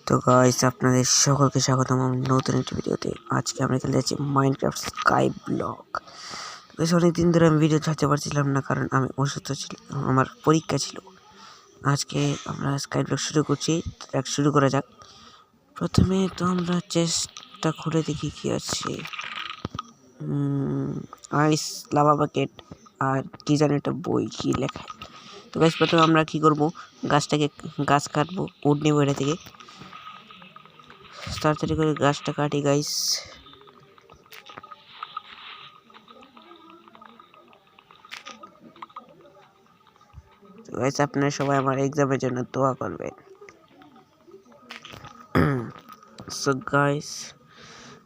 তো গাইস আপনাদের সকলকে স্বাগতম আমার নতুন একটি ভিডিওতে। আজকে আমরা খেলতে যাচ্ছি মাইনক্রাফট স্কাই ব্লক। গাইস অনেকদিন ধরে আমি ভিডিও ছাড়তে পারছিলাম না, কারণ আমি অসুস্থ ছিলাম, আমার পরীক্ষা ছিল। আজকে আমরা স্কাই ব্লক শুরু করছি, শুরু করা যাক। প্রথমে তো আমরা চেস্টটা খুলে দেখি কি আছে। আইস, লাভা বাকেট আর কি জানি একটা বই, কি লেখা। তো গাইস প্রথমে আমরা কি করব, গাছ কাটবো, উড নেবো এটা থেকে। তাড়াতাড়ি করে গাছটা কাটি গাইস। তো গাইস আপনারা সবাই আমার এক্সামের জন্য দোয়া করবেন। সো গাইস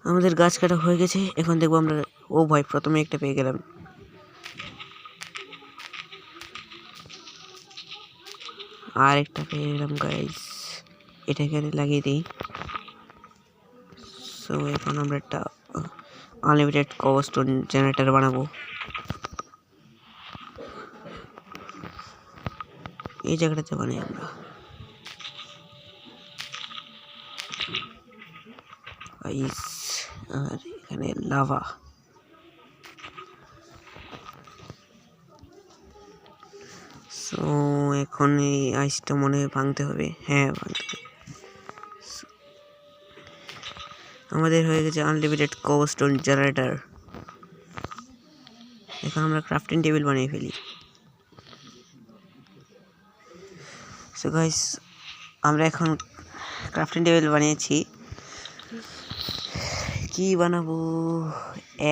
আমাদের গাছ কাটা হয়ে গেছে, এখন দেখবো আমরা। ও ভাই, প্রথমে একটা পেয়ে গেলাম। আর একটা পেয়ে গেলাম গাইস, এটা এখানে লাগিয়ে দিই। সো এখন আমরা একটা আনলিমিটেড কবস্টোন জেনারেটর বানাবো। এই জায়গাটাতে বানাই আমরা। গাইস আর এখানে লাভা। সো এখন এই আইসটা মনে হয় ভাঙতে হবে। হ্যাঁ, ভাঙতে হবে। আমাদের হয়ে গেছে আনলিমিটেড কোবস্টোন জেনারেটর। এখন আমরা ক্রাফটিং টেবিল বানিয়ে ফেলি। সো গাইস আমরা এখন ক্রাফটিং টেবিল বানিয়েছি। কি বানাবো,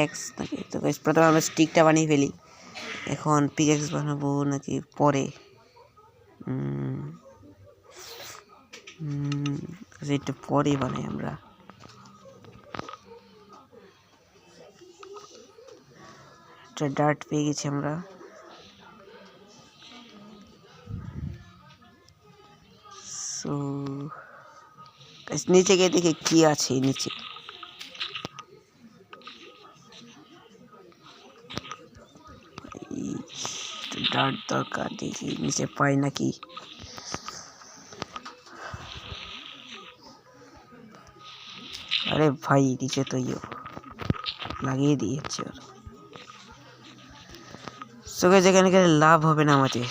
এক্স নাকি? তো গাইস প্রথমে আমরা স্টিকটা বানিয়ে ফেলি। এখন পিকেক্স বানাবো নাকি পরে? একটু পরে বানাই আমরা। একটা ডার্ট পেয়ে গেছি আমরা। সো নিচে গিয়ে দেখি কি আছে নিচে। ডার্ট দরকার, দেখি নিচে পাই নাকি। আরে ভাই, নিচে তো লাগিয়ে দিয়েছে। যেখানে গেলে লাভ হবে না আমাদের,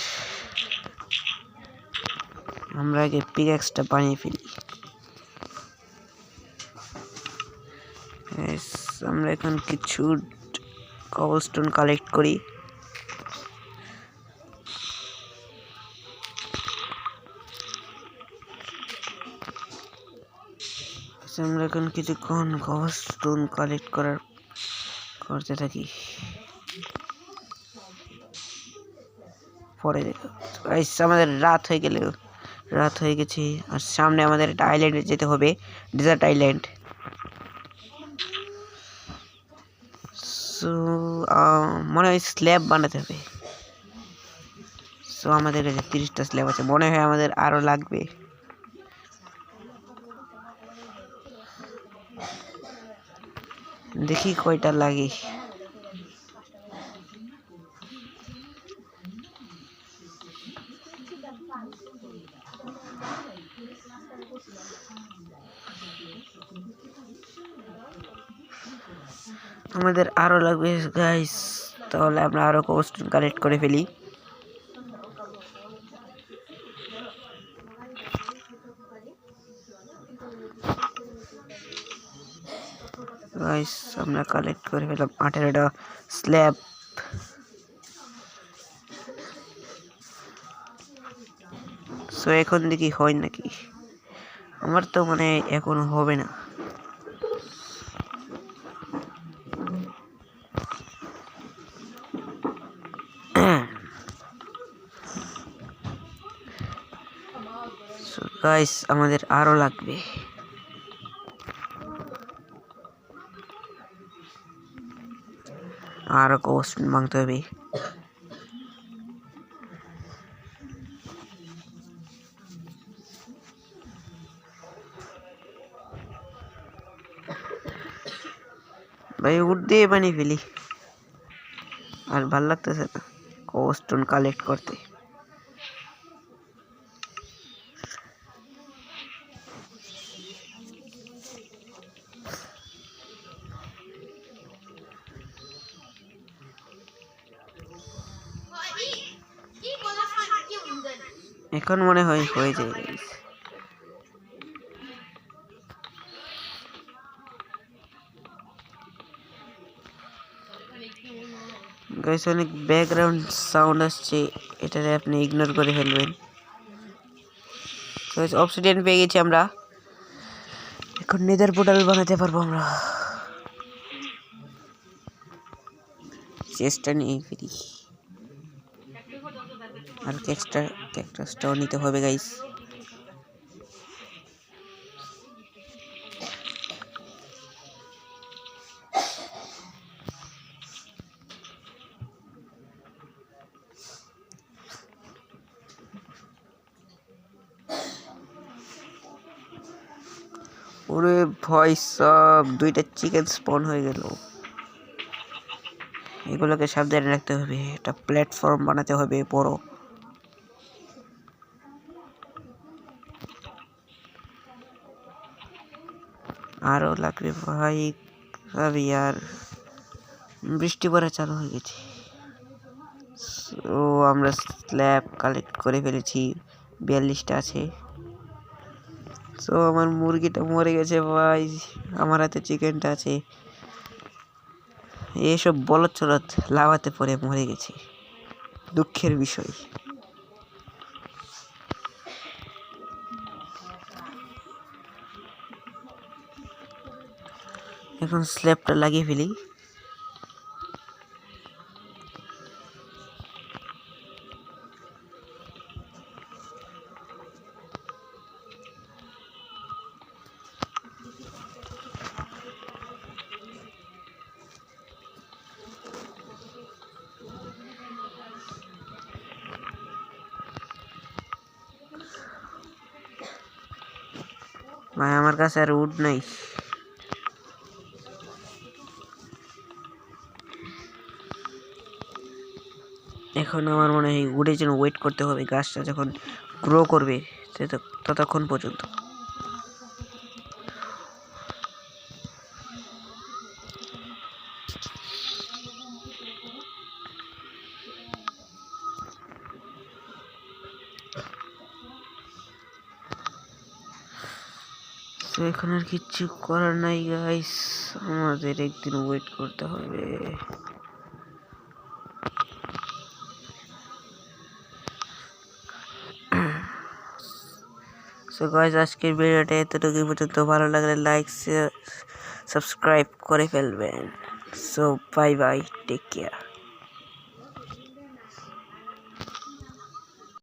আমরা আগে পিক্যাক্সটা বানিয়ে ফেলি। আমরা এখন কিছু কবলস্টোন কালেক্ট করি। আমরা এখন কিছুক্ষণ কবলস্টোন কালেক্ট করতে থাকি। পরে দেখো আমাদের রাত হয়ে গেছে, আর সামনে আমাদের একটা আইল্যান্ডে যেতে হবে, ডেজার্ট আইল্যান্ড। সো মনে হয় স্ল্যাব বানাতে হবে। সো আমাদের কাছে 30টা স্ল্যাব আছে, মনে হয় আমাদের আরো লাগবে। দেখি কয়টা লাগে। আমাদের আরো লাগবে গাইস, তাহলে আমরা আরো কবস্টোন কালেক্ট করে ফেলি। গাইস আমরা কালেক্ট করে ফেললাম 18টা স্ল্যাব। সো এখন দেখি হয় নাকি। আমার তো মানে এখন হবে না। গাইস আমাদের আরো লাগবে। আরো কবস্টোন ভাঙতে হবে। ভাই উঠ দিয়ে বানিয়ে ফেলি, আর ভাল লাগতেছে না কবস্টোন কালেক্ট করতে। এখন মনে হয় হয়ে যায় গাইস। গাইস অনেক ব্যাকগ্রাউন্ড সাউন্ড আসছে, এটারে আপনি ইগনোর করে ফেলবেন। গাইস অবসিডিয়ান পেয়ে গেছি আমরা, এখন নেদার পোর্টাল বানাতে পারবো আমরা। চেষ্টা নিয়ে ফিরি আর ক্যাকটাসটাও নিতে হবে গাইস। ওরে ভাই সব দুইটা চিকেন স্পন হয়ে গেল, এগুলোকে সাবধানে রাখতে হবে। একটা প্ল্যাটফর্ম বানাতে হবে বড়। আরও লাগবে ভাই সবই। আর বৃষ্টি পড়া চালু হয়ে গেছে। ও আমরা স্ল্যাব কালেক্ট করে ফেলেছি, 42টা আছে। তো আমার মুরগিটা মরে গেছে ভাই, আমার হাতে চিকেনটা আছে। এসব বলদ চলদ লাভাতে পড়ে মরে গেছে, দুঃখের বিষয়। এখন স্ল্যাবটা লাগিয়ে ফেলি। ভাই আমার কাছে আর উড নাই। এখন আমার মনে হয় উডের জন্য ওয়েট করতে হবে, গাছটা যখন গ্রো করবে ততক্ষণ পর্যন্ত। তো এখন আর কিচ্ছু করার নাই গাইস, আমাদের একদিন ওয়েট করতে হবে। সো গাইস আজকের ভিডিওটা এতটুকু পর্যন্ত। ভালো লাগলে লাইক শেয়ার সাবস্ক্রাইব করে ফেলবেন। So bye bye, take care.